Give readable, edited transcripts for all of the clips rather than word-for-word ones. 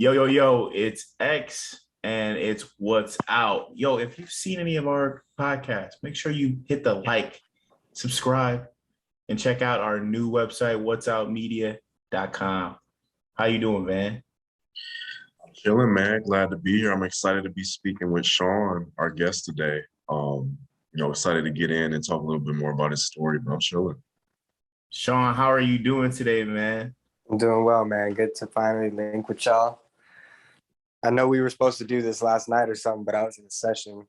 Yo, yo, yo, it's X and it's What's Out. Yo, if you've seen any of our podcasts, make sure you hit the like, subscribe, and check out our new website, whatsoutmedia.com. How you doing, man? Chilling, man. Glad to be here. I'm excited to be speaking with Sean, our guest today. Excited to get in and talk a little bit more about his story, but I'm chilling. Sean, how are you doing today, man? I'm doing well, man. Good to finally link with y'all. I know we were supposed to do this last night or something, but I was in a session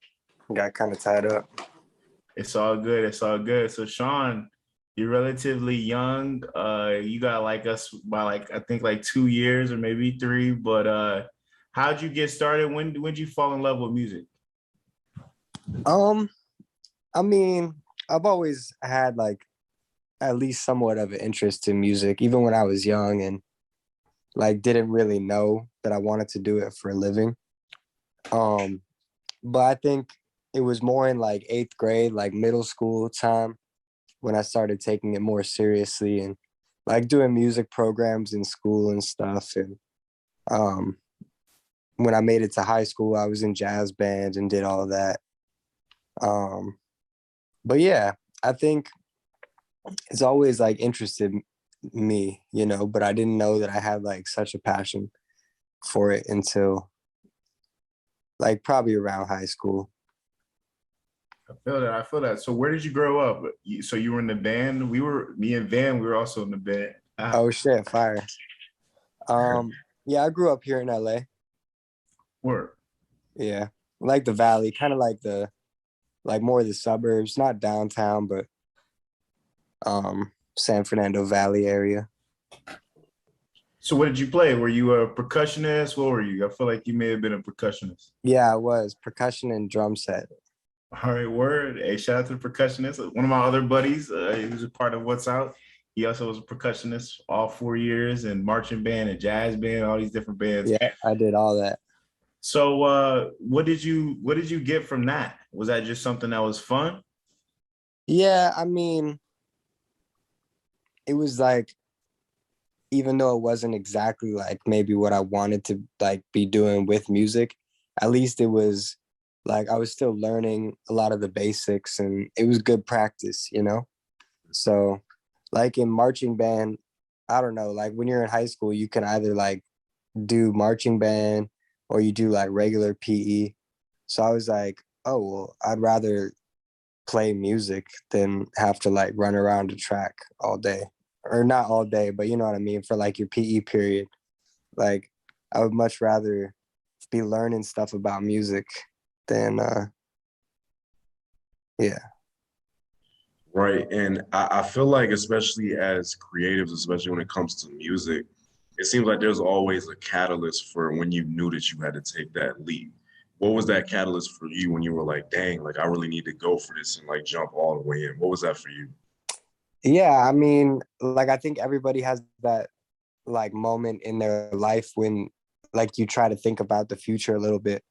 and got kind of tied up. It's all good. It's all good. So, Sean, you're relatively young. You got like us by I think like 2 years or maybe three. But how'd you get started? When did you fall in love with music? Um, I mean, I've always had like at least somewhat of an interest in music, even when I was young and like didn't really know that I wanted to do it for a living. Um, but I think it was more in like eighth grade, like middle school time, when I started taking it more seriously and like doing music programs in school and stuff. And um, when I made it to high school, I was in jazz band and did all of that. Um, but yeah, I think it's always like interested me, but I didn't know that I had like such a passion for it until like probably around high school. I feel that. I feel that. So where did you grow up? So you were in the band. Me and Van, we were also in the band. Oh shit, fire. Yeah, I grew up here in LA. Where? Yeah. Like the valley, kind of like more of the suburbs, not downtown, but San Fernando Valley area. So what did you play? Were you a percussionist? What were you? I feel like you may have been a percussionist. Yeah, I was percussion and drum set. All right, word. Hey, shout out to the percussionist. One of my other buddies, he was a part of What's Out. He also was a percussionist all 4 years and marching band and jazz band, all these different bands. Yeah, I did all that. So what did you get from that? Was that just something that was fun? Yeah, I mean, it was like, even though it wasn't exactly like maybe what I wanted to like be doing with music, at least it was like I was still learning a lot of the basics and it was good practice. So like in marching band, I don't know, like when you're in high school, you can either like do marching band or you do like regular PE. So I was like, oh, well, I'd rather play music than have to like run around the track all day, or not all day, but you know what I mean, for like your PE period. Like I would much rather be learning stuff about music than yeah. Right. And I feel like, especially as creatives, especially when it comes to music, it seems like there's always a catalyst for when you knew that you had to take that leap. What was that catalyst for you when you were like, dang, like I really need to go for this and like jump all the way in? What was that for you? Yeah, I mean, like I think everybody has that like moment in their life when like you try to think about the future a little bit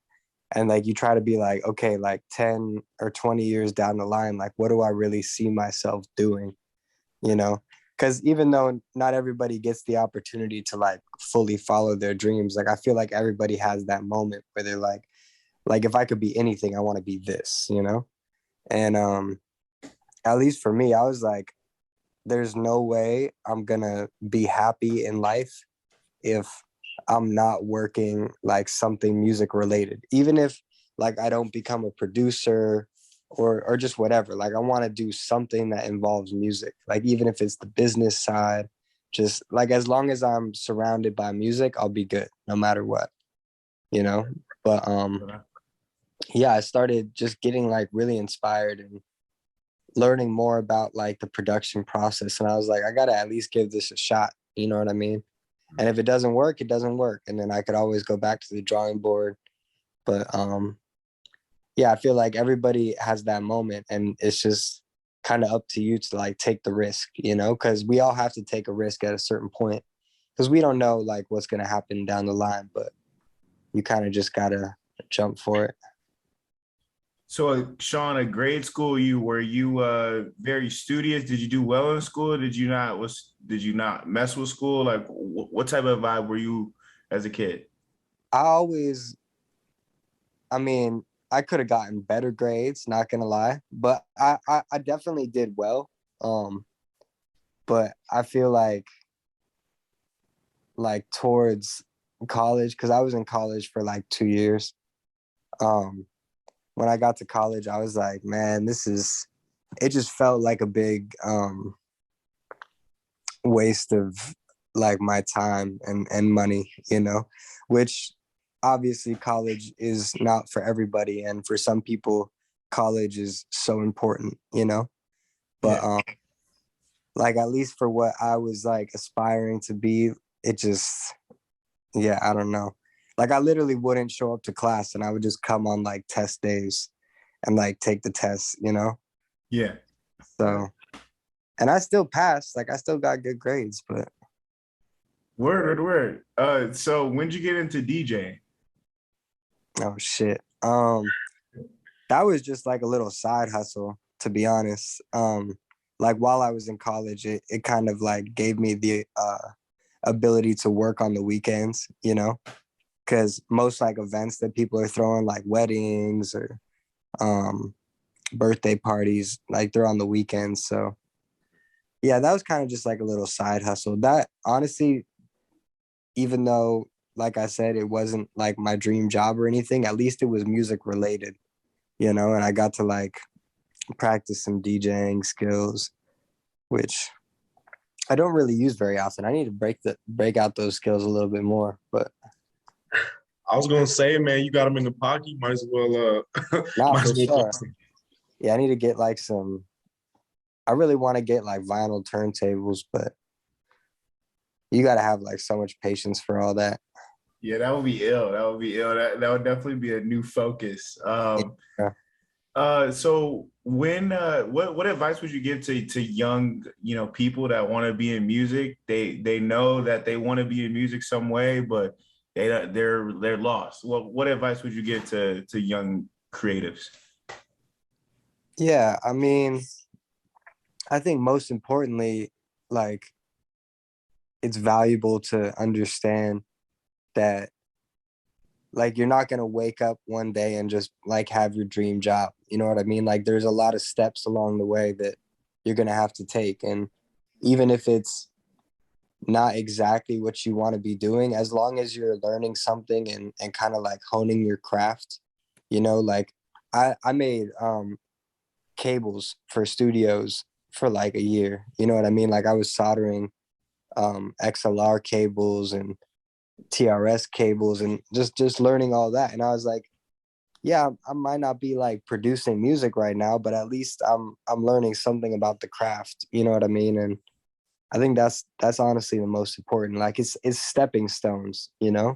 and like you try to be like, okay, like 10 or 20 years down the line, like what do I really see myself doing, you know? Because even though not everybody gets the opportunity to like fully follow their dreams, like I feel like everybody has that moment where they're like if I could be anything, I want to be this. And at least for me, I was like, there's no way I'm gonna be happy in life if I'm not working like something music related. Even if like I don't become a producer or just whatever. Like I want to do something that involves music. Like even if it's the business side, just like as long as I'm surrounded by music, I'll be good no matter what. But yeah, I started just getting like really inspired and learning more about like the production process. And I was like, I gotta at least give this a shot. You know what I mean? And if it doesn't work, it doesn't work. And then I could always go back to the drawing board. But yeah, I feel like everybody has that moment and it's just kind of up to you to like take the risk, because we all have to take a risk at a certain point because we don't know like what's gonna happen down the line, but you kind of just gotta jump for it. So Sean, at grade school, were you very studious? Did you do well in school? Did you not mess with school? Like what type of vibe were you as a kid? I always, I mean, I could have gotten better grades, not gonna lie, but I definitely did well. Um, but I feel like towards college, because I was in college for like 2 years. Um, when I got to college, I was like, man, it just felt like a big waste of like my time and money, which obviously college is not for everybody. And for some people, college is so important. But Yeah. like at least for what I was like aspiring to be, it just, yeah, I don't know. Like I literally wouldn't show up to class and I would just come on like test days and like take the test. Yeah. So, and I still passed, like I still got good grades, but Word. So when did you get into DJing? oh shit. That was just like a little side hustle, to be honest. Like while I was in college, it kind of like gave me the ability to work on the weekends, because most like events that people are throwing, like weddings or um birthday parties, like they're on the weekends. So yeah, that was kind of just like a little side hustle. That honestly, even though like I said, it wasn't like my dream job or anything, at least it was music related, and I got to like practice some DJing skills, which I don't really use very often. I need to break out those skills a little bit more, but I was gonna say, man, you got them in the pocket. You might as well, not might for as well sure. drop some. Yeah, I need to get like some. I really want to get like vinyl turntables, but you got to have like so much patience for all that. Yeah, that would be ill. That would be ill. That would definitely be a new focus. Yeah. So what advice would you give to young, people that want to be in music? They know that they want to be in music some way, but they're lost. Well, what advice would you give to young creatives? Yeah, I mean, I think most importantly, like it's valuable to understand that like you're not going to wake up one day and just like have your dream job. You know what I mean? Like there's a lot of steps along the way that you're going to have to take, and even if it's not exactly what you want to be doing, as long as you're learning something and kind of like honing your craft, like I made cables for studios for like a year. You know what I mean? Like I was soldering XLR cables and TRS cables and just learning all that. And I was like, yeah, I might not be like producing music right now, but at least I'm learning something about the craft. You know what I mean? And I think that's honestly the most important. Like it's stepping stones. And Yeah.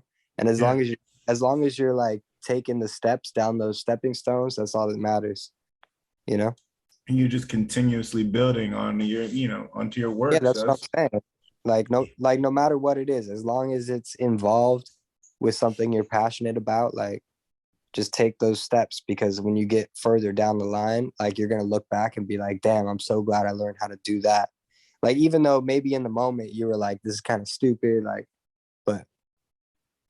as long as you're like taking the steps down those stepping stones, that's all that matters. And you just continuously building on onto your Yeah, work. that's So what that's I'm saying. Like no matter what it is, as long as it's involved with something you're passionate about, like just take those steps, because when you get further down the line, like you're gonna look back and be like, damn, I'm so glad I learned how to do that. Like even though maybe in the moment you were like, this is kind of stupid, like, but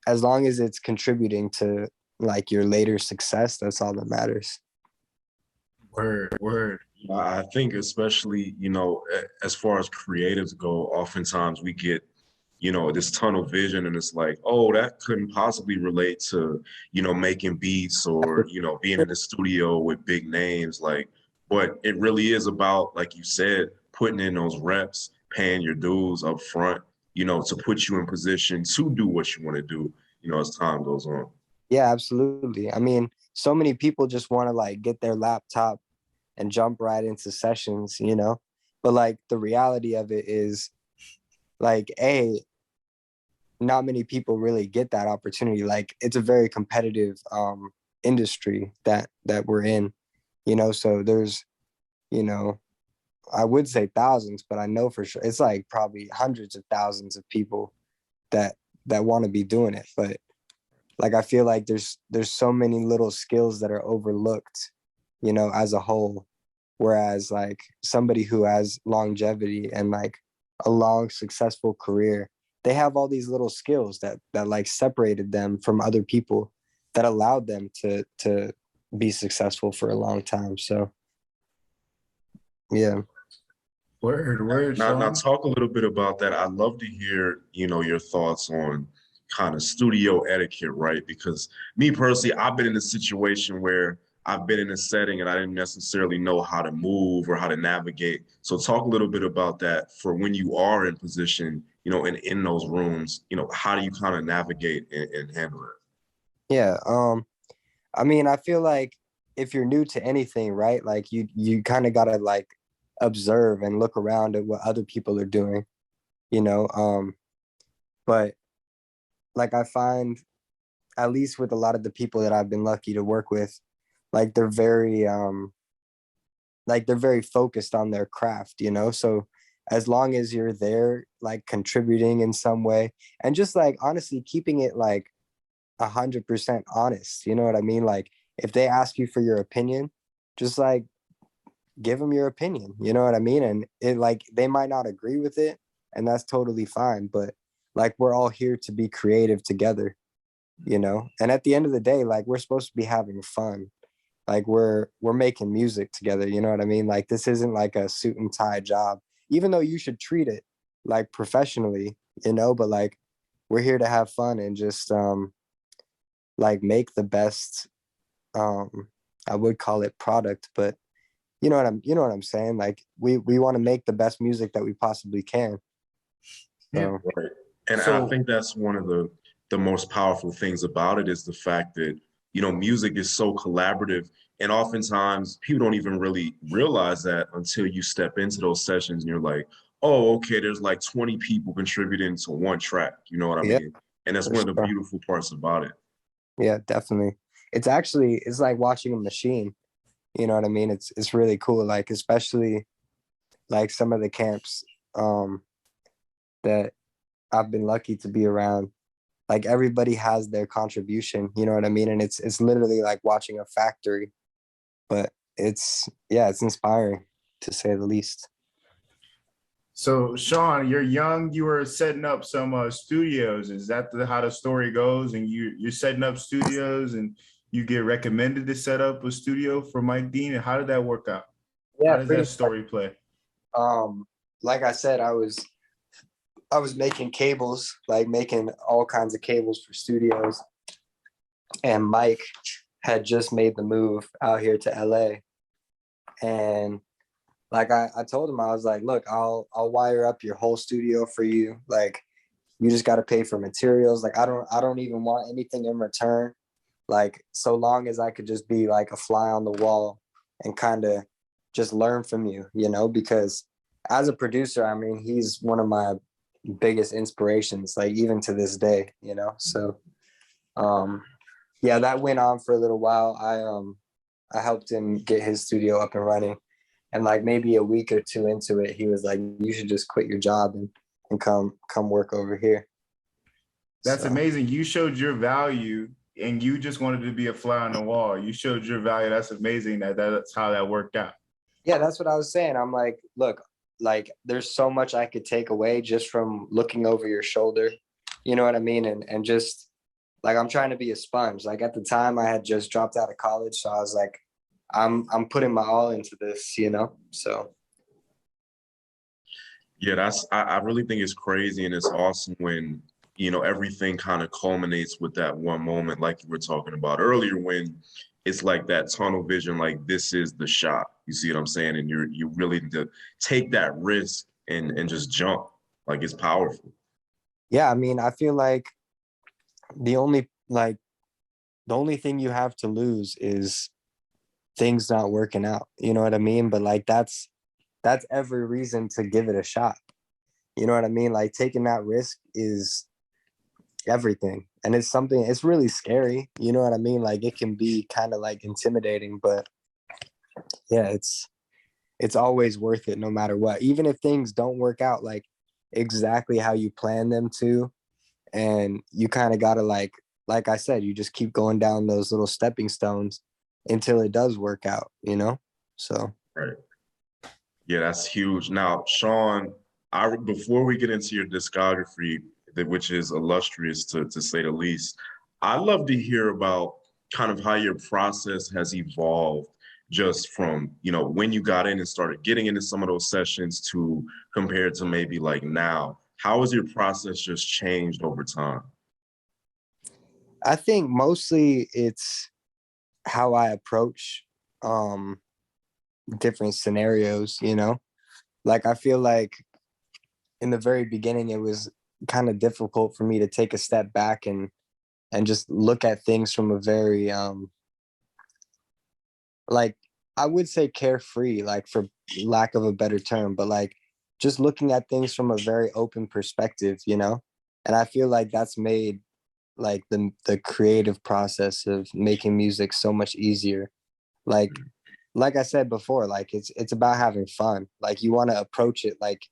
as long as it's contributing to like your later success, that's all that matters. word. I think especially, as far as creatives go, oftentimes we get, this tunnel vision and it's like, oh, that couldn't possibly relate to, making beats or, being in the studio with big names. Like, but it really is about, like you said, putting in those reps, paying your dues up front, to put you in position to do what you want to do, as time goes on. Yeah, absolutely. I mean, so many people just want to like get their laptop and jump right into sessions. But like the reality of it is like, not many people really get that opportunity. Like it's a very competitive industry that we're in. So there's, you know, I would say thousands, but I know for sure it's like probably hundreds of thousands of people that want to be doing it. But like I feel like there's so many little skills that are overlooked, as a whole. Whereas like somebody who has longevity and like a long successful career, they have all these little skills that like separated them from other people, that allowed them to be successful for a long time. So yeah. Word, Now Sean. talk a little bit about that. I'd love to hear, your thoughts on kind of studio etiquette, right? Because me personally, I've been in a situation where I've been in a setting and I didn't necessarily know how to move or how to navigate. So talk a little bit about that for when you are in position, in those rooms, how do you kind of navigate and handle it? Yeah. I mean, I feel like if you're new to anything, right? Like you kind of gotta like observe and look around at what other people are doing, you know. But like I find, at least with a lot of the people that I've been lucky to work with, like they're very focused on their craft, you know. So as long as you're there, like contributing in some way, and just like honestly keeping it like 100% honest, you know what I mean? Like if they ask you for your opinion, just like give them your opinion, you know what I mean? And it like they might not agree with it, and that's totally fine, but like we're all here to be creative together, you know. And at the end of the day, like we're supposed to be having fun. Like we're making music together, you know what I mean? Like this isn't like a suit and tie job, even though you should treat it like professionally, you know. But like we're here to have fun and just like make the best, um I would call it product, but you know what I'm saying? Like we want to make the best music that we possibly can. Yeah. So Right. And I So think that's one of the most powerful things about it is the fact that, music is so collaborative. And oftentimes people don't even really realize that until you step into those sessions and you're like, oh, okay, there's like 20 people contributing to one track. You know what I yeah, mean? And that's for one of the sure. beautiful parts about it. Yeah, definitely. It's like watching a machine. You know what I mean? It's really cool. Like especially like some of the camps um that I've been lucky to be around. Like everybody has their contribution, you know what I mean? And it's literally like watching a factory. But it's yeah, it's inspiring to say the least. So, Sean, you're young. You were setting up some studios. Is that how the story goes? And you're setting up studios, and you get recommended to set up a studio for Mike Dean. And how did that work out? How Yeah, does pretty that story play? like I said, I was making cables, like making all kinds of cables for studios. And Mike had just made the move out here to LA. And like I told him, I was like, look, I'll wire up your whole studio for you. Like you just gotta pay for materials. Like I don't even want anything in return. Like so long as I could just be like a fly on the wall and kind of just learn from you, you know, because as a producer, I mean, he's one of my biggest inspirations, like even to this day, you know. So um yeah, that went on for a little while. I helped him get his studio up and running. And like maybe a week or two into it, he was like, you should just quit your job and come work over here. That's So amazing. You showed your value, and you just wanted to be a fly on the wall. You showed your value. That's amazing. That's how that worked out. yeah, that's what I was saying. I'm like, look, like there's so much I could take away just from looking over your shoulder. You know what I mean? And just like I'm trying to be a sponge. Like at the time I had just dropped out of college. So I was like, I'm putting my all into this, you know? So Yeah, I really think it's crazy and it's awesome when, everything kind of culminates with that one moment like you were talking about earlier when it's like that tunnel vision, like this is the shot. You see what I'm saying? And you really need to take that risk and just jump. Like it's powerful. yeah, I mean, I feel like the only like the only thing you have to lose is things not working out. You know what I mean? But like that's every reason to give it a shot. You know what I mean? Like taking that risk is everything. And it's something, it's really scary. You know what I mean? Like it can be kind of like intimidating, but yeah, it's always worth it no matter what. Even if things don't work out like exactly how you plan them to, and you kind of gotta like I said, you just keep going down those little stepping stones until it does work out, you know? So Right. Yeah, that's huge. Now, Sean, I before we get into your discography, which is illustrious to say the least. I'd love to hear about kind of how your process has evolved just from, when you got in and started getting into some of those sessions to compared to maybe like now. How has your process just changed over time? I think mostly it's how I approach um different scenarios, Like I feel like in the very beginning it was kind of difficult for me to take a step back and just look at things from a very like I would say carefree, like for lack of a better term, but like just looking at things from a very open perspective, And I feel like that's made like the creative process of making music so much easier. Like like I said before, like it's about having fun. Like you want to approach it like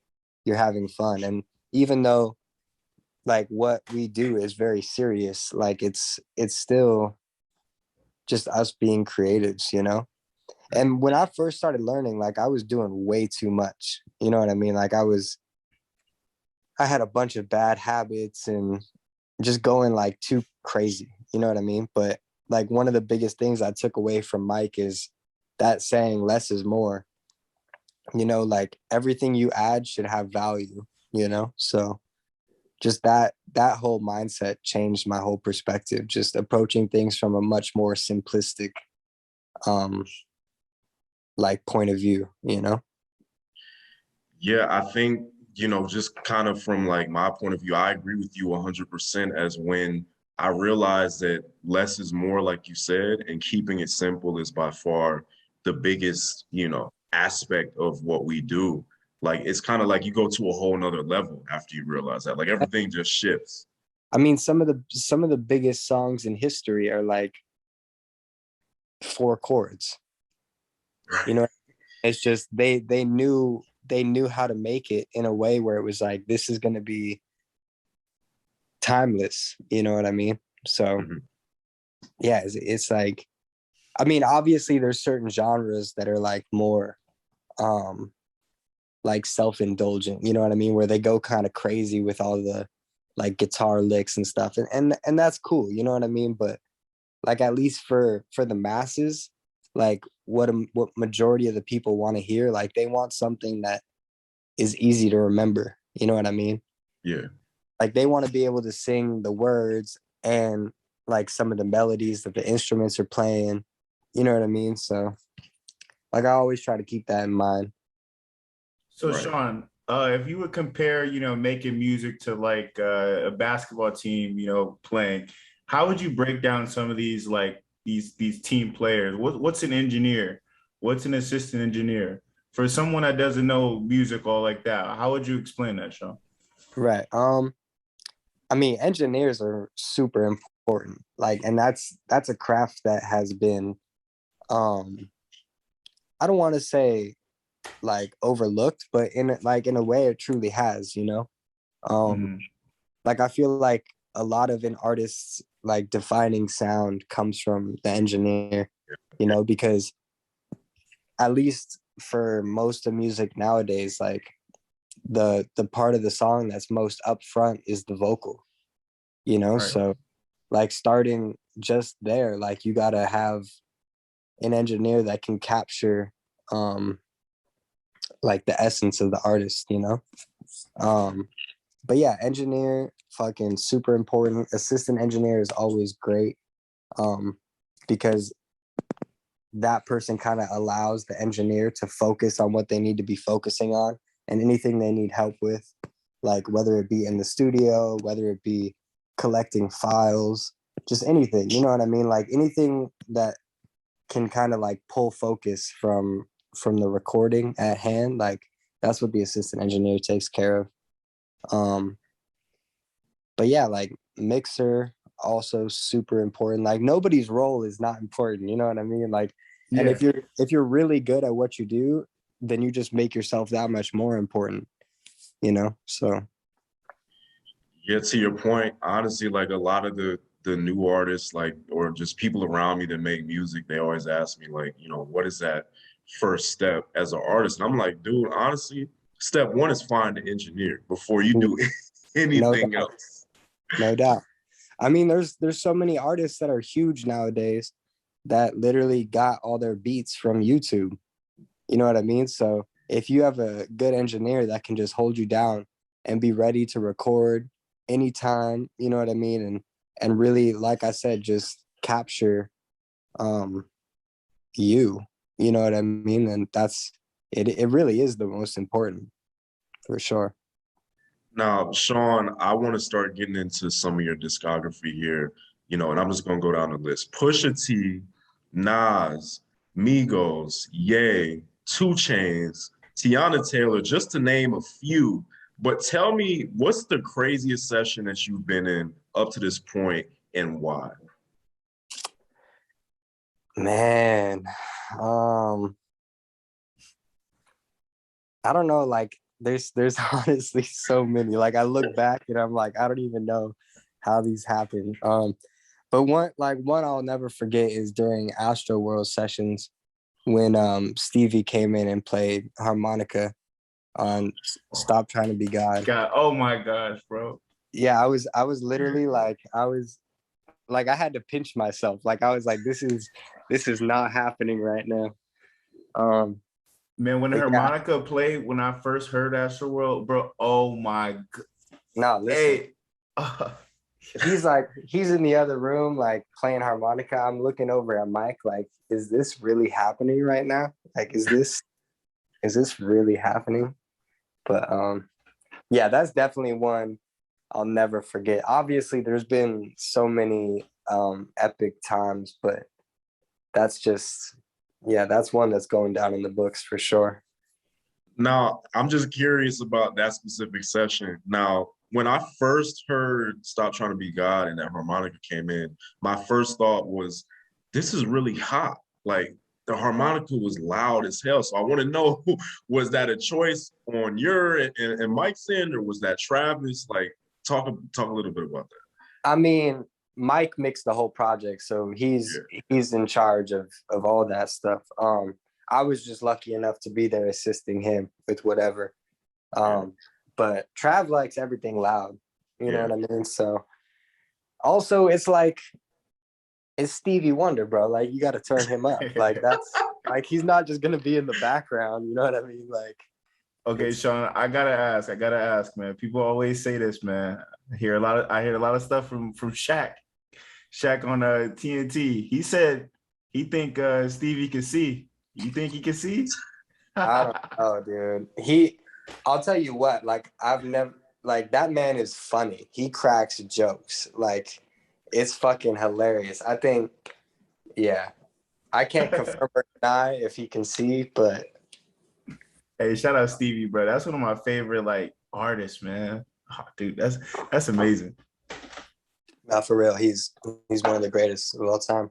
you're having fun. And even though like what we do is very serious, like it's still just us being creatives, And when I first started learning, like I was doing way too much. You know what I mean? Like I had a bunch of bad habits and just going like too crazy. You know what I mean? But like one of the biggest things I took away from Mike is that saying less is more. Like everything you add should have value, So just that whole mindset changed my whole perspective, just approaching things from a much more simplistic um like point of view. Yeah, I think, just kind of from like my point of view, I agree with you 100% as when I realized that less is more, like you said, and keeping it simple is by far the biggest, aspect of what we do. Like, it's kind of like you go to a whole nother level after you realize that, like everything just shifts. I mean, some of the biggest songs in history are like 4 chords. You know, it's just they knew how to make it in a way where it was like this is going to be timeless. You know what I mean? So Mhm. yeah, it's like, I mean, obviously there's certain genres that are like more like self-indulgent, you know what I mean, where they go kind of crazy with all the like guitar licks and stuff, and that's cool, you know what I mean, but like at least for the masses, like what majority of the people want to hear, like they want something that is easy to remember, you know what I mean, Yeah. like they want to be able to sing the words and like some of the melodies that the instruments are playing, you know what I mean, so like I always try to keep that in mind. So Right. Sean, if you would compare, making music to like a basketball team, playing, how would you break down some of these like these team players? What's an engineer? What's an assistant engineer? For someone that doesn't know music all like that, how would you explain that, Sean? Right. I mean, engineers are super important. Like, and that's a craft that has been, um, I don't want to say like overlooked, but in a way, it truly has. Um, Mhm. like I feel like a lot of an artist's like defining sound comes from the engineer, because at least for most of music nowadays, like the part of the song that's most upfront is the vocal, Right. so like starting just there, like you gotta have an engineer that can capture um like the essence of the artist, um but yeah, engineer fucking super important. Assistant engineer is always great, um because that person kind of allows the engineer to focus on what they need to be focusing on, and anything they need help with, like whether it be in the studio, whether it be collecting files, just anything, you know what I mean, like anything that can kind of like pull focus from the recording at hand, like that's what the assistant engineer takes care of. um but yeah, like mixer also super important. Like nobody's role is not important, you know what I mean, like, and Yeah. if you're really good at what you do, then you just make yourself that much more important, so Yeah, to your point, honestly, like a lot of the new artists, like or just people around me that make music, they always ask me, like, what is that first step as an artist? And I'm like, dude, honestly, step one is find an engineer before you do anything doubt. else. No doubt. I mean, there's so many artists that are huge nowadays that literally got all their beats from YouTube. You know what I mean? So if you have a good engineer that can just hold you down and be ready to record anytime, you know what I mean? And really, like I said, just capture um you know what I mean? And that's it really is the most important for sure. Now, Sean, I want to start getting into some of your discography here, and I'm just gonna go down the list. Pusha T, Nas, Migos, Ye, Two Chains, Tiana Taylor, just to name a few. But tell me, what's the craziest session that you've been in up to this point and why? Man, I don't know, like there's honestly so many. Like I look back and I'm like, I don't even know how these happened. But one I'll never forget is during Astro World sessions when Stevie came in and played harmonica on Stop Trying to Be God. God, oh my gosh, bro. Yeah, I was literally like I had to pinch myself. Like I was like, this is not happening right now. Um Man, when the but yeah, harmonica played, when I first heard Astro World, bro, oh my god. no, listen. Hey. He's in the other room like playing harmonica. I'm looking over at Mike like, is this really happening right now? Like is this really happening? But yeah, that's definitely one I'll never forget. Obviously there's been so many epic times, but that's just yeah, that's one that's going down in the books for sure. Now, I'm just curious about that specific session. Now, when I first heard Stop Trying to Be God and that harmonica came in, my first thought was, this is really hot. Like the harmonica was loud as hell. So I want to know, was that a choice on your and Mike's end, or was that Travis? Like, talk a little bit about that. I mean, Mike mixed the whole project, so he's in charge of all that stuff. I was just lucky enough to be there assisting him with whatever. But Trav likes everything loud, you know what I mean? So also it's like it's Stevie Wonder, bro. Like you got to turn him up. Like that's like he's not just gonna be in the background, you know what I mean? Like Okay, Sean, I gotta ask, man. People always say this, man. I hear a lot of stuff from Shaq. Shaq on TNT. He said he think Stevie can see. You think he can see? I don't know, dude. I'll tell you what, like I've never like that man is funny. He cracks jokes. Like it's fucking hilarious. I think, yeah. I can't confirm or deny if he can see, but Hey, shout out Stevie, bro. That's one of my favorite like artists, man. Oh, dude, that's amazing. not for real. He's one of the greatest of all time.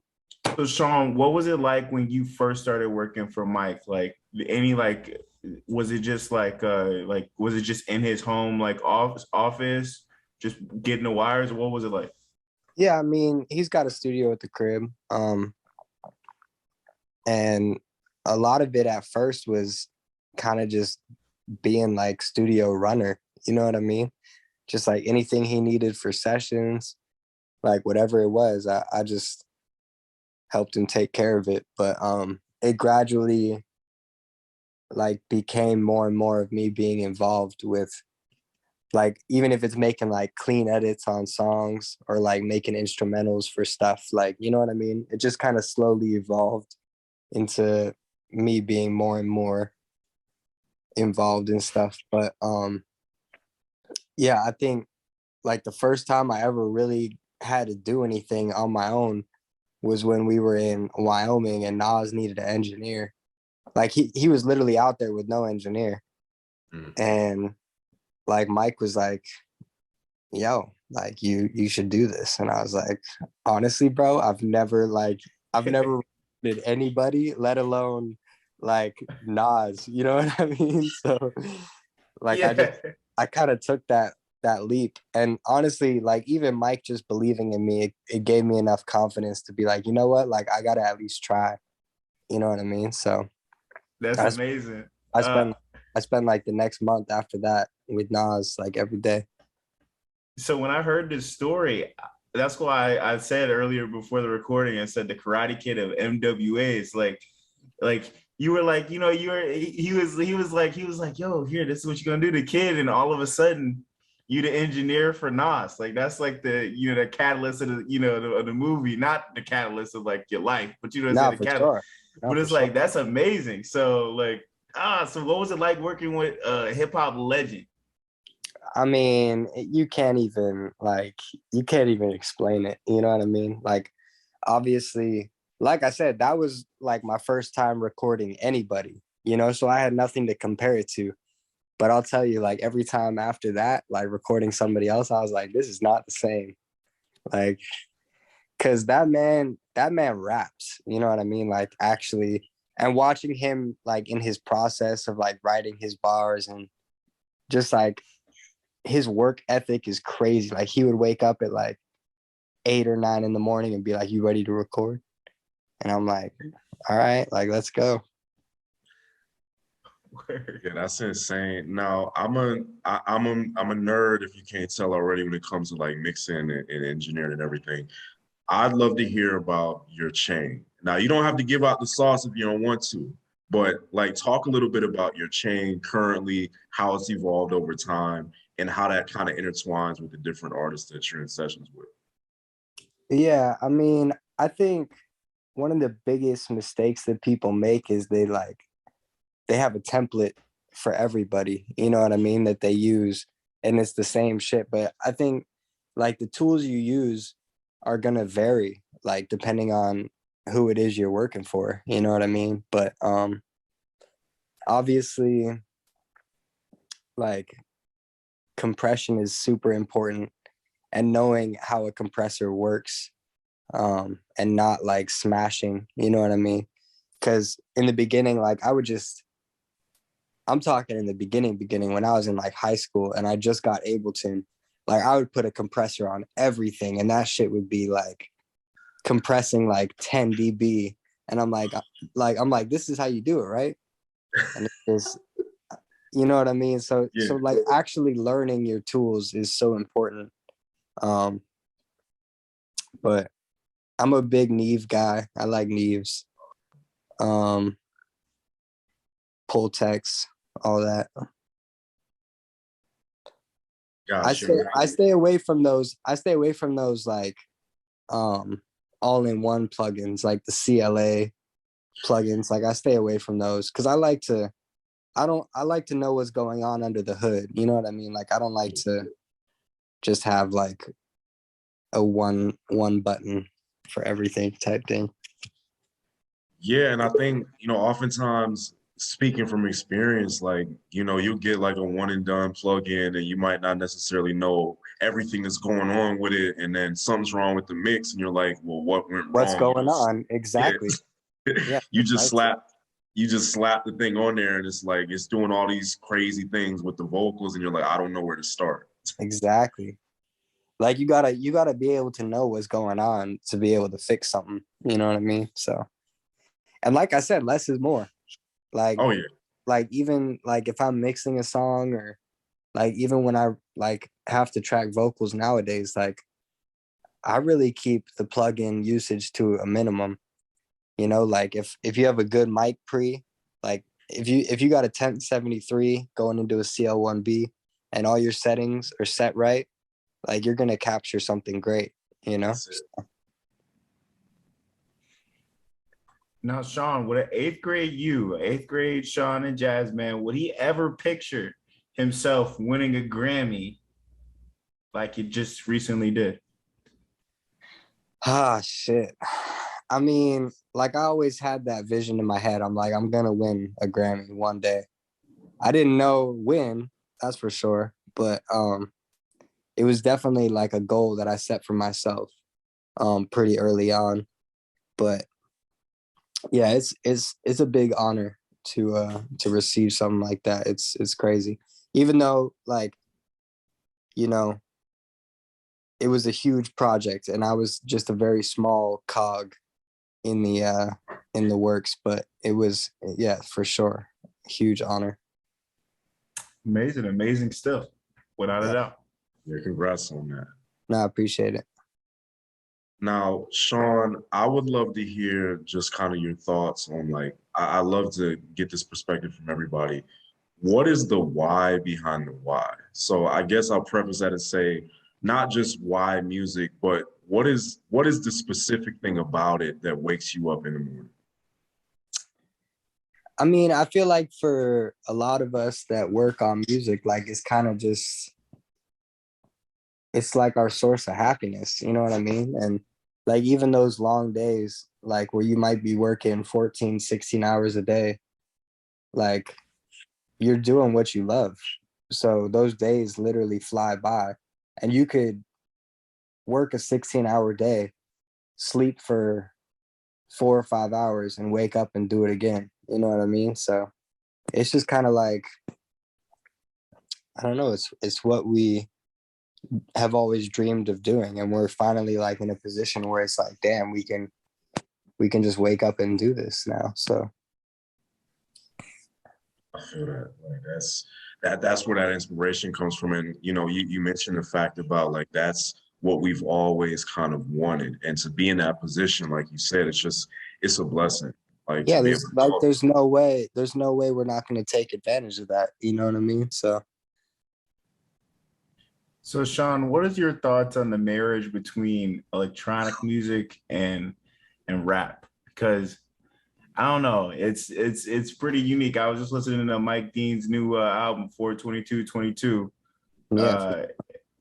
So Sean, what was it like when you first started working for Mike? Like any like was it just like was it just in his home like office just getting the wires? What was it like? Yeah, I mean, he's got a studio at the crib. And a lot of it at first was kind of just being like studio runner, you know what I mean? Just like anything he needed for sessions, like whatever it was, I just helped him take care of it. But it gradually like became more and more of me being involved with like even if it's making like clean edits on songs or like making instrumentals for stuff, like you know what I mean? It just kind of slowly evolved into me being more and more involved in stuff. But yeah, I think like the first time I ever really had to do anything on my own was when we were in Wyoming and Nas needed an engineer. Like he was literally out there with no engineer. And like Mike was like, yo, like you should do this. And I was like, honestly, bro, I've never did anybody, let alone like Nas, you know what I mean? So like Yeah. I kind of took that leap. And honestly, like even Mike just believing in me, it gave me enough confidence to be like, you know what, like I gotta at least try. You know what I mean? So That's I, amazing. I spent like the next month after that with Nas like every day. So when I heard this story, that's why I said earlier before the recording, I said the Karate Kid of MWA is like you were like, you know, you were he was like, yo, here, this is what you're gonna do to kid, and all of a sudden you the engineer for Nas. Like that's like the catalyst of the movie, not the catalyst of like your life, but you know what I'm saying, No, the for catalyst. sure. No, But for it's sure. like that's amazing. So like so what was it like working with a hip hop legend? I mean, you can't even explain it. You know what I mean? Like, obviously, like I said, that was like my first time recording anybody, so I had nothing to compare it to. But I'll tell you, like every time after that, like recording somebody else, I was like, this is not the same. Like, cause that man raps, you know what I mean? Like actually, and watching him like in his process of like writing his bars and just like his work ethic is crazy. Like he would wake up at like 8 or 9 in the morning and be like, "You ready to record?" And I'm like, "All right, like let's go." Yeah, that's insane. Now, I'm a nerd if you can't tell already when it comes to like mixing and engineering and everything. I'd love to hear about your chain. Now, you don't have to give out the sauce if you don't want to, but like talk a little bit about your chain currently, how it's evolved over time, and how that kind of intertwines with the different artists that you're in sessions with. Yeah, I mean, I think one of the biggest mistakes that people make is they have a template for everybody, you know what I mean, that they use, and it's the same shit. But I think like the tools you use are gonna vary, like depending on who it is you're working for, you know what I mean? But obviously like compression is super important, and knowing how a compressor works, and not like smashing, you know what I mean? Because in the beginning, like I'm talking in the beginning when I was in like high school and I just got Ableton, like I would put a compressor on everything and that shit would be like compressing like 10 dB. And I'm like, this is how you do it, right? And it's, you know what I mean? So Yeah, like actually learning your tools is so important. Um, but I'm a big Neve guy. I like Neves. Um, Pultex, all that. I gotcha. stay I stay away from those. I stay away from those like um all-in-one plugins like the CLA plugins. Like I stay away from those because I like to know what's going on under the hood. You know what I mean? Like I don't like to just have like a one button for everything type thing. Yeah, and I think, oftentimes speaking from experience, like, you'll get like a one and done plug-in and you might not necessarily know everything that's going on with it. And then something's wrong with the mix and you're like, well, what went What's wrong? going on? Yeah, Exactly. Yeah, you just precisely. slap the thing on there and it's like it's doing all these crazy things with the vocals and you're like, I don't know where to start. Exactly. Like you gotta be able to know what's going on to be able to fix something. You know what I mean? So, and like I said, less is more. Like Oh yeah. even like if I'm mixing a song, or like even when I like have to track vocals nowadays, like I really keep the plugin usage to a minimum. Like if you have a good mic pre, like if you got a 1073 going into a CL1B and all your settings are set right, like you're gonna capture something great, you know? That's it. Now, Sean, would an eighth grade Sean and Jazz man, would he ever picture himself winning a Grammy like he just recently did? Ah, shit. I mean, like I always had that vision in my head. I'm like, I'm gonna win a Grammy one day. I didn't know when, that's for sure, but it was definitely like a goal that I set for myself pretty early on. But yeah, it's a big honor to receive something like that. It's crazy. Even though like, you know, it was a huge project and I was just a very small cog in the works, but it was, yeah, for sure, a huge honor. Amazing, amazing still, without a Yeah. doubt. Yeah, congrats on that. No, I appreciate it. Now, Sean, I would love to hear just kind of your thoughts on like, I love to get this perspective from everybody. What is the why behind the why? So I guess I'll preface that and say, not just why music, but what is the specific thing about it that wakes you up in the morning? I mean, I feel like for a lot of us that work on music, like it's kind of just, it's like our source of happiness, you know what I mean? And like even those long days, like where you might be working 14, 16 hours a day, like you're doing what you love. So those days literally fly by, and you could work a 16-hour day, sleep for 4 or 5 hours, and wake up and do it again. You know what I mean? So it's just kind of like, I don't know, it's what we have always dreamed of doing, and we're finally like in a position where it's like, damn, we can just wake up and do this now. So I feel that like that's where that inspiration comes from. And you mentioned the fact about like that's what we've always kind of wanted. And to be in that position, like you said, it's a blessing. Like to yeah, be able there's to like talk. there's no way we're not going to take advantage of that. You know what I mean? So So, Sean, what is your thoughts on the marriage between electronic music and rap? Because I don't know, it's pretty unique. I was just listening to Mike Dean's new album 42222, yeah, uh,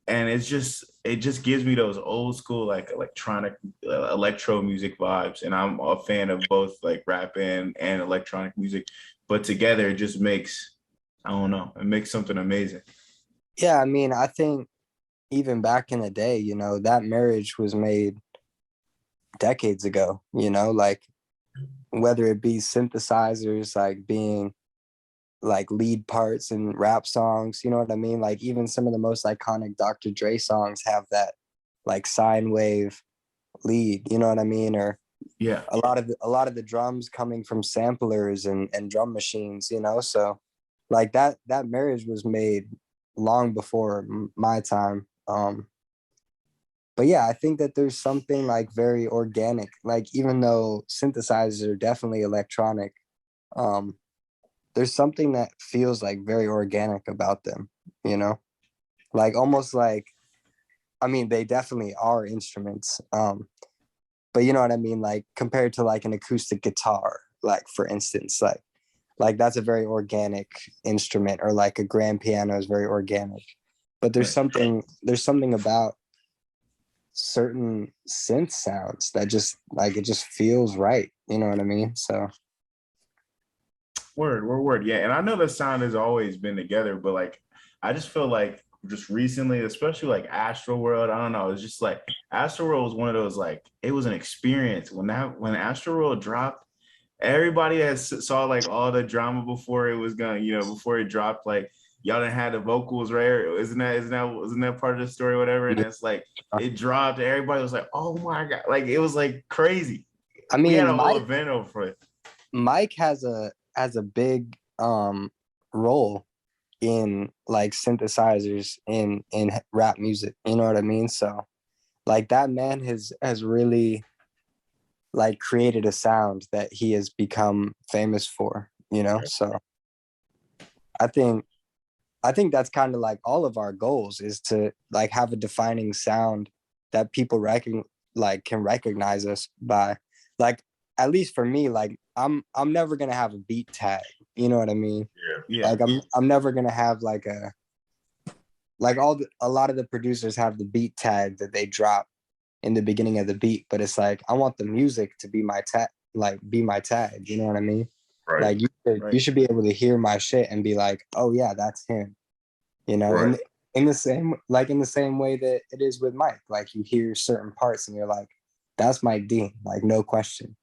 and it just gives me those old school like electronic electro music vibes, and I'm a fan of both like rap and electronic music, but together it just makes, I don't know, it makes something amazing. yeah. I mean, I think even back in the day, that marriage was made decades ago. Like whether it be synthesizers, like being like lead parts in rap songs, you know what I mean? Like even some of the most iconic Dr. Dre songs have that like sine wave lead, you know what I mean? Or Yeah. a lot of the drums coming from samplers and drum machines, so like that marriage was made long before my time. But yeah, I think that there's something like very organic, like even though synthesizers are definitely electronic, um there's something that feels like very organic about them, you know like almost like, I mean, they definitely are instruments, but you know what I mean, like compared to like an acoustic guitar, like for instance, like that's a very organic instrument, or like a grand piano is very organic. But there's something about certain synth sounds that just like, it just feels right, you know what I mean? So Word. Yeah. And I know the sound has always been together, but like, I just feel like just recently, especially like Astro World, I don't know. It's just like Astro World was one of those, like, it was an experience. When Astro World dropped, everybody has saw like all the drama before it was gonna, before it dropped, like y'all didn't have the vocals, right? Isn't that part of the story, or whatever? And it's like it dropped, everybody was like, oh my God. Like it was like crazy. I We had mean, a whole Mike event over it. Mike has a big role in like synthesizers in rap music, you know what I mean? So like that man has really like created a sound that he has become famous for, so i think I think that's kind of like all of our goals, is to like have a defining sound that people can recognize us by. Like at least for me, like I'm never gonna have a beat tag, you know what I mean? Yeah. Yeah. Like I'm never gonna have like a lot of the producers have the beat tag that they drop in the beginning of the beat, but it's like I want the music to be my tag, you know what I mean? Right. Like you Right. should be able to hear my shit and be like, oh yeah, that's him, Right. and in the same way that it is with Mike. Like you hear certain parts and you're like, that's Mike Dean, like no question,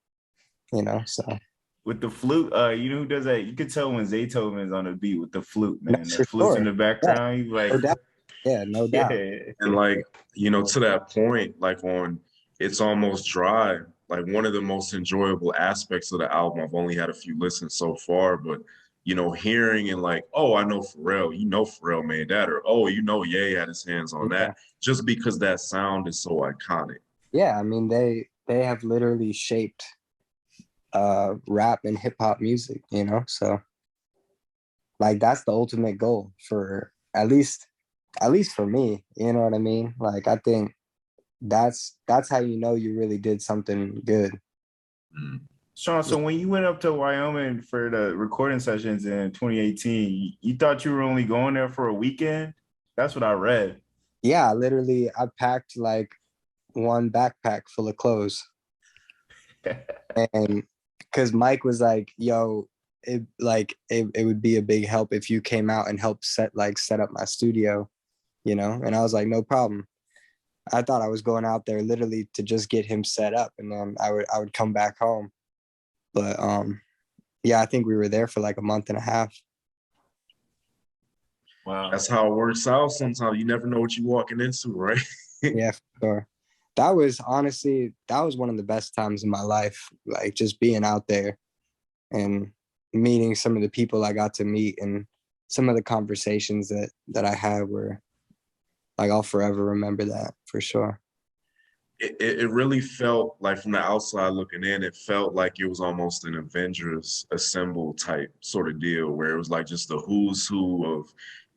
so With the flute, you know who does that? You could tell when Zaytoven's on the beat with the flute, no, man. The for flute's in sure. the Yeah, background. You like, no doubt. Yeah, no doubt. yeah. And like, to that point, like on It's Almost Dry, like one of the most enjoyable aspects of the album, I've only had a few listens so far, but hearing and like, oh, I know Pharrell, Pharrell made that, or oh, Ye had his hands on Yeah. that, just because that sound is so iconic. Yeah, I mean they have literally shaped rap and hip hop music, so like that's the ultimate goal for at least for me, you know what I mean? Like I think that's how you really did something good. Mm. Sean, so when you went up to Wyoming for the recording sessions in 2018, you thought you were only going there for a weekend? That's what I read. Yeah, literally I packed like one backpack full of clothes. And because Mike was like, yo, it would be a big help if you came out and helped set up my studio, and I was like, no problem. I thought I was going out there literally to just get him set up, and then I would come back home. But yeah, I think we were there for like a month and a half. Wow. That's how it works out. Sometimes you never know what you're walking into, right? Yeah, for sure. That was one of the best times in my life, like just being out there and meeting some of the people I got to meet, and some of the conversations that I had were like, I'll forever remember that for sure. It really felt like, from the outside looking in, it felt like it was almost an Avengers Assemble type sort of deal, where it was like just the who's who of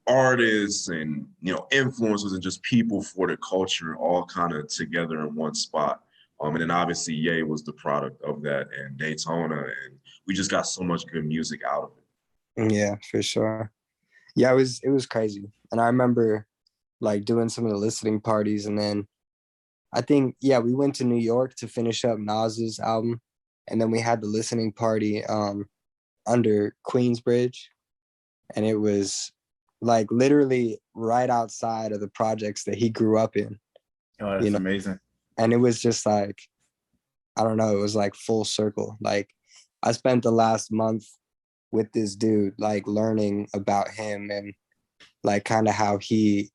artists and influencers and just people for the culture all kind of together in one spot. And then obviously Ye was the product of that, and Daytona, and we just got so much good music out of it. Yeah, for sure. Yeah, it was crazy. And I remember like doing some of the listening parties, and then I think, yeah, we went to New York to finish up Nas's album, and then we had the listening party under Queensbridge, and it was like literally right outside of the projects that he grew up in. Oh, that's amazing. And it was just like, I don't know, it was like full circle. Like I spent the last month with this dude, like learning about him and like kind of how he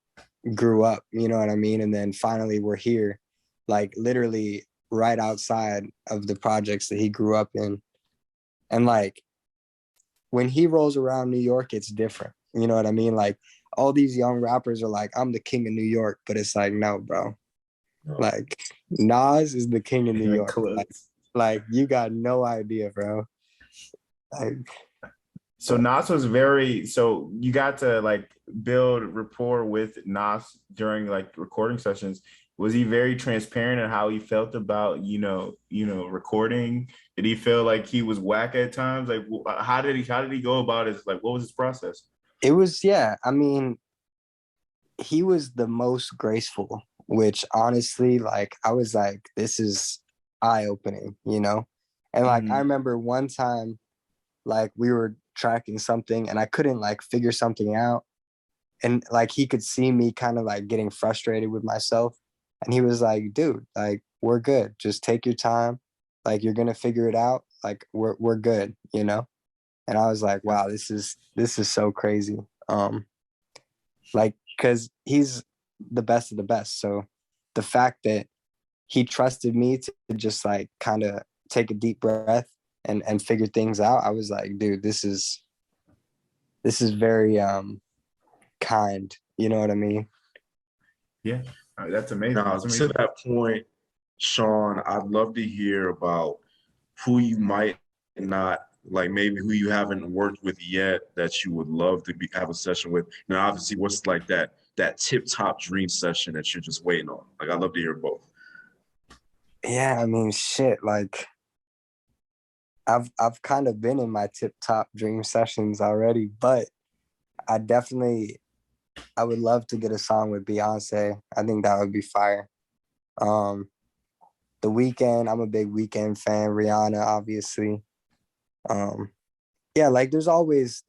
grew up, you know what I mean? And then finally we're here, like literally right outside of the projects that he grew up in. And like when he rolls around New York, it's different. You know what I mean? Like all these young rappers are like, I'm the king of New York, but it's like, no, bro. No. Like Nas is the king of New York. Like you got no idea, bro. Like, so Nas was so you got to like build rapport with Nas during like recording sessions. Was he very transparent in how he felt about, recording? Did he feel like he was whack at times? Like, how did he go about it? Like, what was his process? it was, yeah. I mean, he was the most graceful, which honestly, like, I was like, this is eye-opening, And like, I remember one time, like, we were tracking something and I couldn't like figure something out. And like, he could see me kind of like getting frustrated with myself. And he was like, dude, like, we're good. Just take your time. Like, you're going to figure it out. Like, we're good, And I was like, wow, this is so crazy. Like, cause he's the best of the best. So the fact that he trusted me to just like kind of take a deep breath and figure things out, I was like, dude, this is very kind. You know what I mean? Yeah, that's amazing. Now, That's amazing. to that point, Sean, I'd love to hear about who you might not like, maybe who you haven't worked with yet that you would love to have a session with. Now, obviously, what's like that tip top dream session that you're just waiting on? Like, I'd love to hear both. Yeah, I mean, shit. Like, I've kind of been in my tip top dream sessions already, but I would love to get a song with Beyonce. I think that would be fire. The Weeknd, I'm a big Weeknd fan. Rihanna, obviously. Yeah, like there's always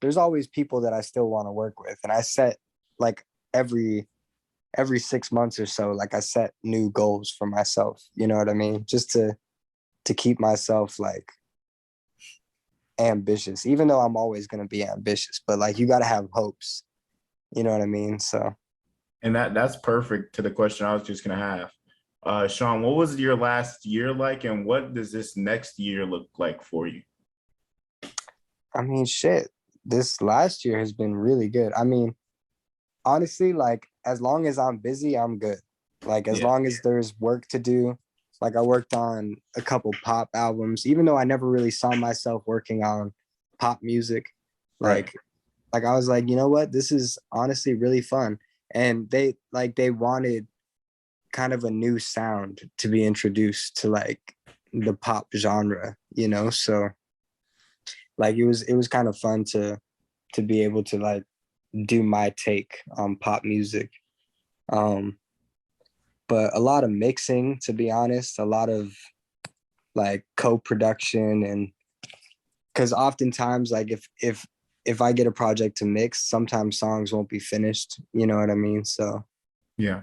people that I still want to work with, and I set like every 6 months or so, like I set new goals for myself. You know what I mean? Just to keep myself like ambitious, even though I'm always gonna be ambitious. But like you got to have hopes. You know what I mean? So. And that's perfect to the question I was just gonna have. Sean, what was your last year like, and what does this next year look like for you? I mean, shit. this last year has been really good. I mean, honestly, like as long as I'm busy, I'm good. Like as Yeah. long as there's work to do, like I worked on a couple pop albums, even though I never really saw myself working on pop music. Right. Like I was like, you know what, this is honestly really fun. And they wanted kind of a new sound to be introduced to like the pop genre, you know? So like it was kind of fun to be able to like do my take on pop music. But a lot of mixing, to be honest, a lot of like co-production, and because oftentimes like if I get a project to mix, sometimes songs won't be finished, you know what I mean? So Yeah.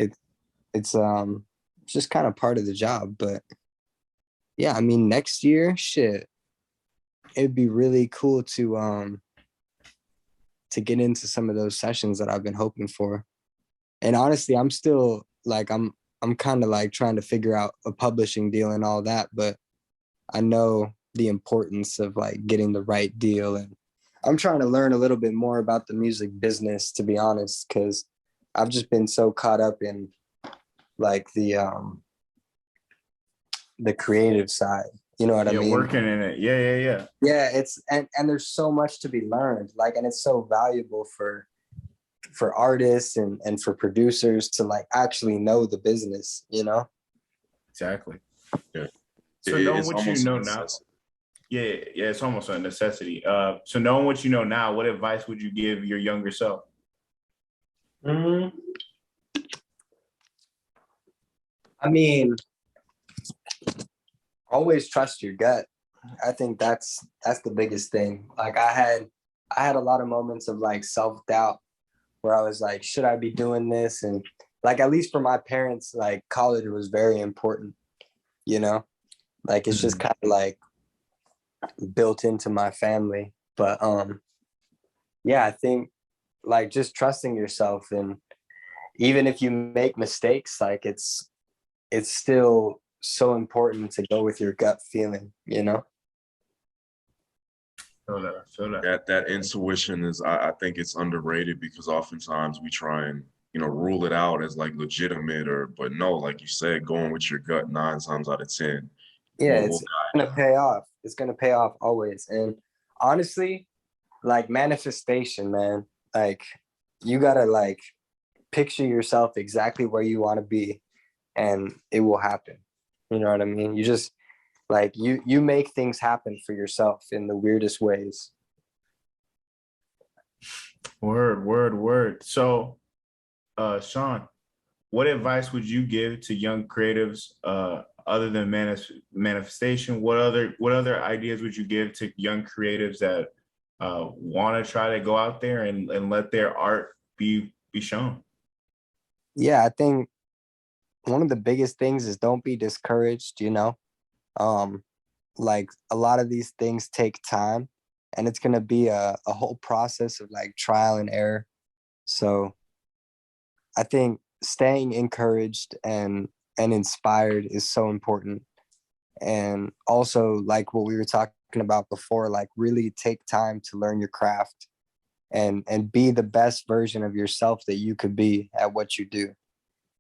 it's just kind of part of the job. But yeah, I mean, next year, shit, it'd be really cool to get into some of those sessions that I've been hoping for. And honestly, I'm still like I'm kind of like trying to figure out a publishing deal and all that, but I know the importance of like getting the right deal, and I'm trying to learn a little bit more about the music business, to be honest, because I've just been so caught up in like the creative side. You know what I Yeah, mean? working in it. Yeah. Yeah, it's and there's so much to be learned. Like, and it's so valuable for artists and for producers to like actually know the business, you know? Exactly. Yeah. So knowing It's what you almost a know now, necessity. yeah, it's almost a necessity. So knowing what you know now, what advice would you give your younger self? I mean, always trust your gut. I think that's the biggest thing. Like I had a lot of moments of like self-doubt where I was like, should I be doing this? And like, at least for my parents, like college was very important, you know? Like it's just kind of like built into my family. But yeah, I think like just trusting yourself, and even if you make mistakes, like it's still so important to go with your gut feeling, you know? Feel that. That intuition is, I think it's underrated because oftentimes we try and, rule it out as like legitimate, but no, like you said, going with your gut 9 times out of 10 Yeah, will it's gonna pay off. It's gonna pay off always. And honestly, like manifestation, man, like you gotta like picture yourself exactly where you want to be, and it will happen. You know what I mean? You just like you make things happen for yourself in the weirdest ways. Word. So, Sean, what advice would you give to young creatives, other than manifestation? What other ideas would you give to young creatives that want to try to go out there and let their art be shown? Yeah, I think one of the biggest things is don't be discouraged, you know? Um, like a lot of these things take time, and it's gonna be a whole process of like trial and error. So I think staying encouraged and inspired is so important. And also like what we were talking about before, like really take time to learn your craft and be the best version of yourself that you could be at what you do.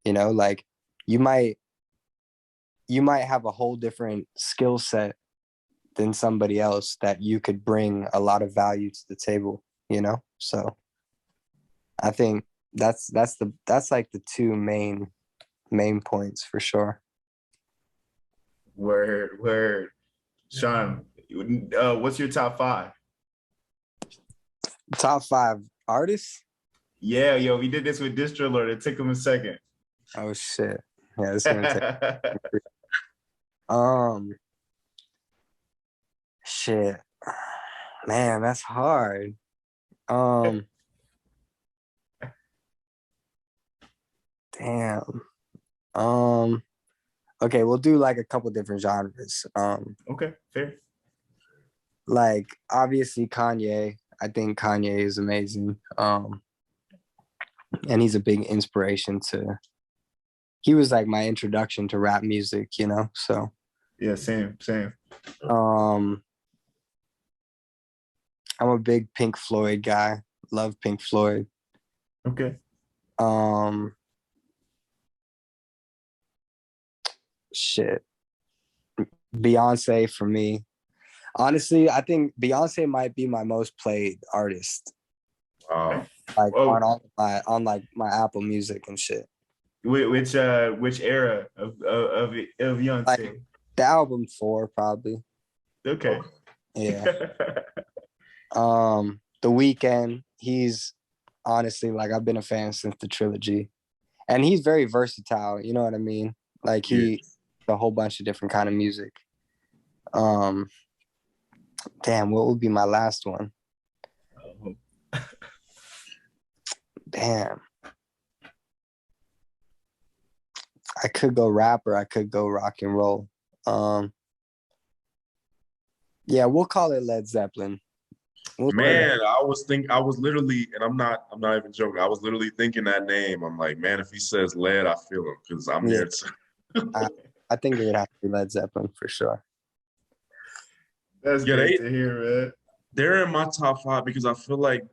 You know, like you might have a whole different skill set than somebody else that you could bring a lot of value to the table, you know? So I think that's like the two main points for sure. Word. Sean, what's your top five? Top 5 artists? Yeah, yo, we did this with Distro Lord. It took him a second. Oh shit. Yeah, it's gonna take um shit. Man, that's hard. Um damn. Okay, we'll do like a couple different genres. Okay, fair. Like obviously Kanye. I think Kanye is amazing. And he's a big inspiration to he was like my introduction to rap music, you know? So Yeah, same. um I'm a big Pink Floyd guy. Love Pink Floyd. Okay. Shit. Beyonce for me. Honestly, I think Beyonce might be my most played artist. Wow. Like Oh, on like my Apple Music and shit. which era of Like Beyonce? the album 4 probably. Okay. Yeah. The Weeknd, he's honestly like I've been a fan since the trilogy. And he's very versatile, you know what I mean? Like Yeah. a whole bunch of different kind of music. Damn, what would be my last one? Damn. I could go rap or I could go rock and roll. Yeah, we'll call it Led Zeppelin. Man, I was literally, and I'm not even joking. I was literally thinking that name. I'm like, man, if he says lead, I feel him because I'm Yeah. there too. I think it would have to be Led Zeppelin for sure. That's Yeah, great to hear, man. they're in my top 5 because I feel like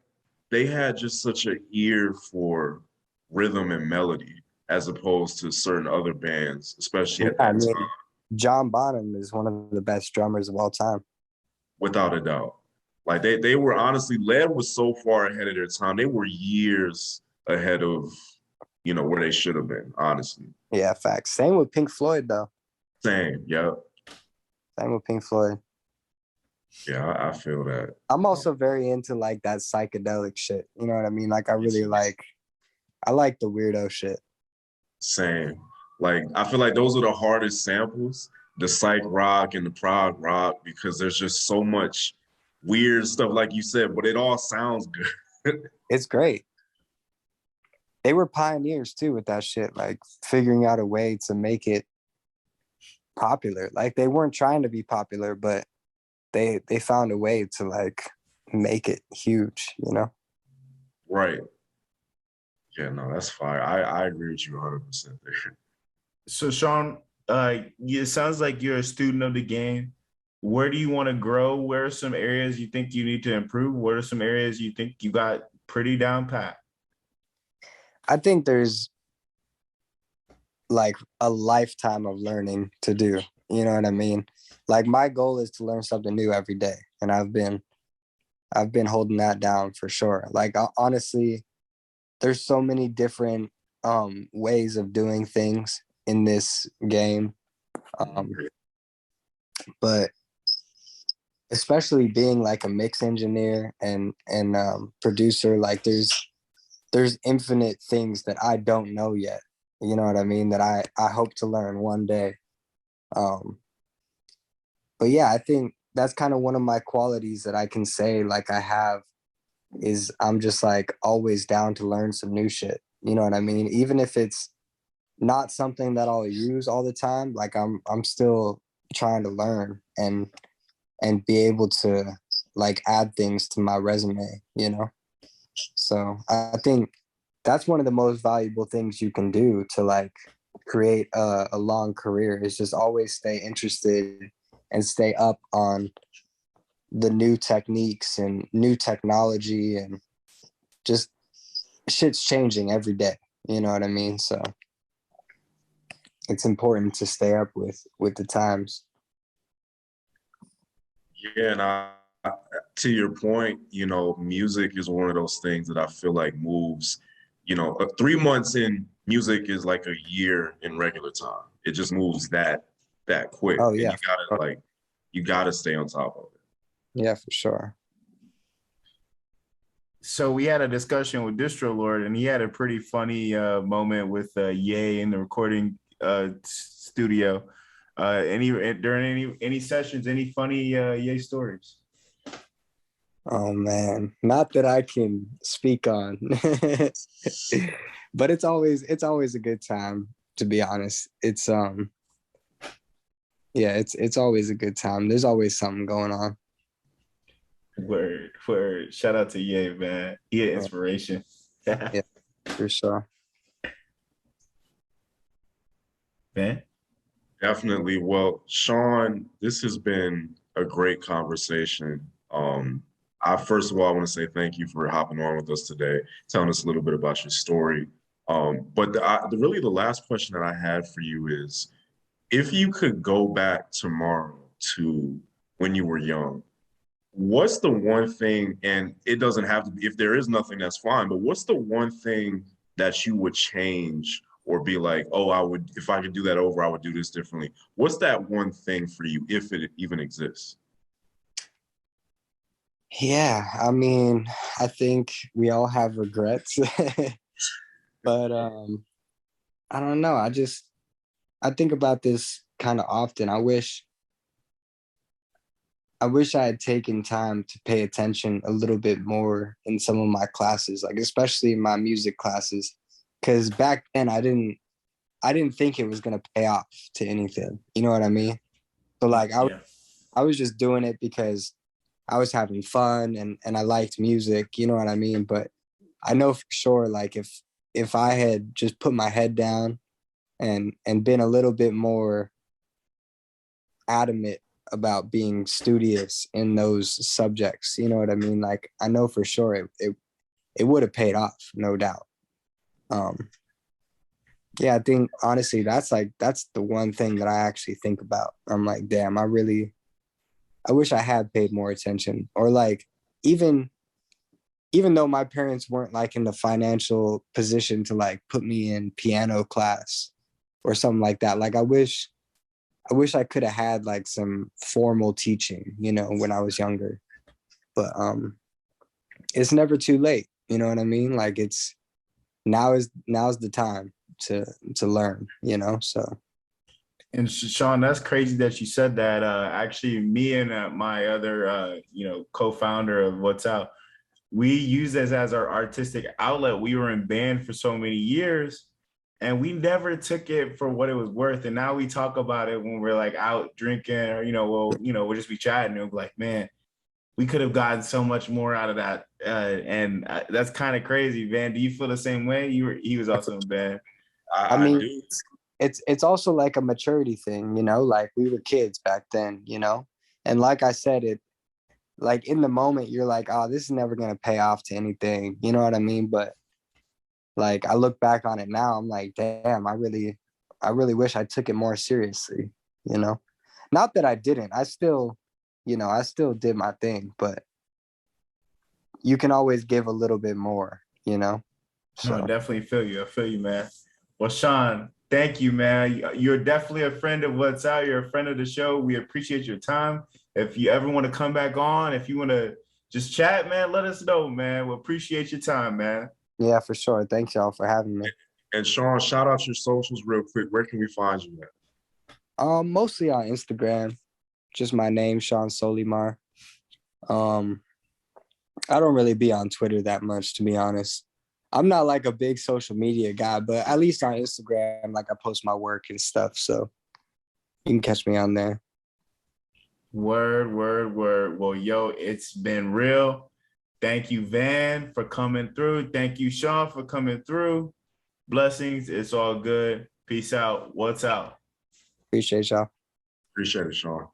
they had just such an ear for rhythm and melody as opposed to certain other bands, especially Yeah, at that time, John Bonham is one of the best drummers of all time. without a doubt. Like they were honestly, Led was so far ahead of their time. They were years ahead of, where they should have been, honestly. Yeah, facts. Same with Pink Floyd though. Same, yeah. Same with Pink Floyd. Yeah, I feel that. I'm also very into like that psychedelic shit. You know what I mean? Like I like the weirdo shit. Same. Like I feel like those are the hardest samples, the psych rock and the prog rock, because there's just so much weird stuff, like you said, but it all sounds good. It's great. They were pioneers too with that shit, like figuring out a way to make it popular. Like they weren't trying to be popular, but they found a way to like make it huge, you know? Right. Yeah, no, that's fire. I agree with you 100% there. So, Sean, it sounds like you're a student of the game. Where do you want to grow? Where are some areas you think you need to improve? What are some areas you think you got pretty down pat? I think there's like a lifetime of learning to do. You know what I mean? Like my goal is to learn something new every day. And I've been holding that down for sure. Like honestly, there's so many different ways of doing things in this game. But especially being like a mix engineer and producer, like there's infinite things that I don't know yet. You know what I mean? That I hope to learn one day. But yeah, I think that's kind of one of my qualities that I can say like I have is I'm just like always down to learn some new shit. You know what I mean? Even if it's not something that I'll use all the time, like I'm still trying to learn and be able to like add things to my resume, you know? So I think that's one of the most valuable things you can do to like create a long career is just always stay interested and stay up on the new techniques and new technology and just shit's changing every day. You know what I mean? So it's important to stay up with the times. Yeah, and to your point, music is one of those things that I feel like moves, 3 months in music is like a year in regular time. It just moves that quick. Oh And yeah. you gotta stay on top of it. Yeah, for sure. So we had a discussion with Distro Lord, and he had a pretty funny moment with Ye in the recording studio. During any sessions, any funny Ye stories? Oh man, not that I can speak on, but it's always a good time, to be honest. It's always a good time. There's always something going on. Word. Shout out to Ye, man. He an inspiration. Yeah, for sure. Man. Definitely. Well, Sean, this has been a great conversation. First of all, I want to say thank you for hopping on with us today, telling us a little bit about your story. But really the last question that I had for you is, if you could go back tomorrow to when you were young, what's the one thing, and it doesn't have to be, if there is nothing, that's fine, but what's the one thing that you would change or be like, oh, I would, if I could do that over, I would do this differently? What's that one thing for you, if it even exists? Yeah, I mean, I think we all have regrets, but I don't know. I think about this kind of often. I wish I had taken time to pay attention a little bit more in some of my classes, like especially in my music classes, because back then I didn't think it was gonna pay off to anything. You know what I mean? So like Yeah. I was just doing it because I was having fun and I liked music. You know what I mean? But I know for sure, like if I had just put my head down and been a little bit more adamant about being studious in those subjects, you know what I mean? Like I know for sure it would have paid off, no doubt. Um, yeah, I think honestly that's the one thing that I actually think about. I'm like, damn, I wish I had paid more attention. Or like even even though my parents weren't like in the financial position to like put me in piano class or something like that. Like I wish I could have had like some formal teaching, you know, when I was younger. But it's never too late, you know what I mean? Like it's now's the time to learn, you know. So And Sean, that's crazy that you said that. Actually, me and my other, co-founder of What's Out, we use this as our artistic outlet. We were in band for so many years, and we never took it for what it was worth. And now we talk about it when we're like out drinking, or we'll just be chatting and we'll be like, man, we could have gotten so much more out of that. And that's kind of crazy, Van. Do you feel the same way? He was also in band. I I mean, do. it's also like a maturity thing, you know, like we were kids back then, you know. And like I said, it like in the moment you're like, oh, this is never gonna pay off to anything, you know what I mean? But like I look back on it now, I'm like, damn, I really wish I took it more seriously, you know. Not that I didn't. I still, you know, I still did my thing, but you can always give a little bit more, you know. No, I So definitely feel you. I feel you, man. Well, Sean, thank you, man. You're definitely a friend of What's Out. You're a friend of the show. We appreciate your time. If you ever want to come back on, if you want to just chat, man, let us know, man. We appreciate your time, man. yeah, for sure. Thanks y'all for having me. And Sean, shout out your socials real quick. Where can we find you at? Mostly on Instagram, just my name, Sean Solymar. Um, I don't really be on Twitter that much, to be honest. I'm not like a big social media guy, but at least on Instagram, like I post my work and stuff, so you can catch me on there. Word, word, word. Well, yo, it's been real. Thank you, Van, for coming through. Thank you, Sean, for coming through. Blessings. It's all good. Peace out. What's out? Appreciate y'all. Appreciate it, Sean.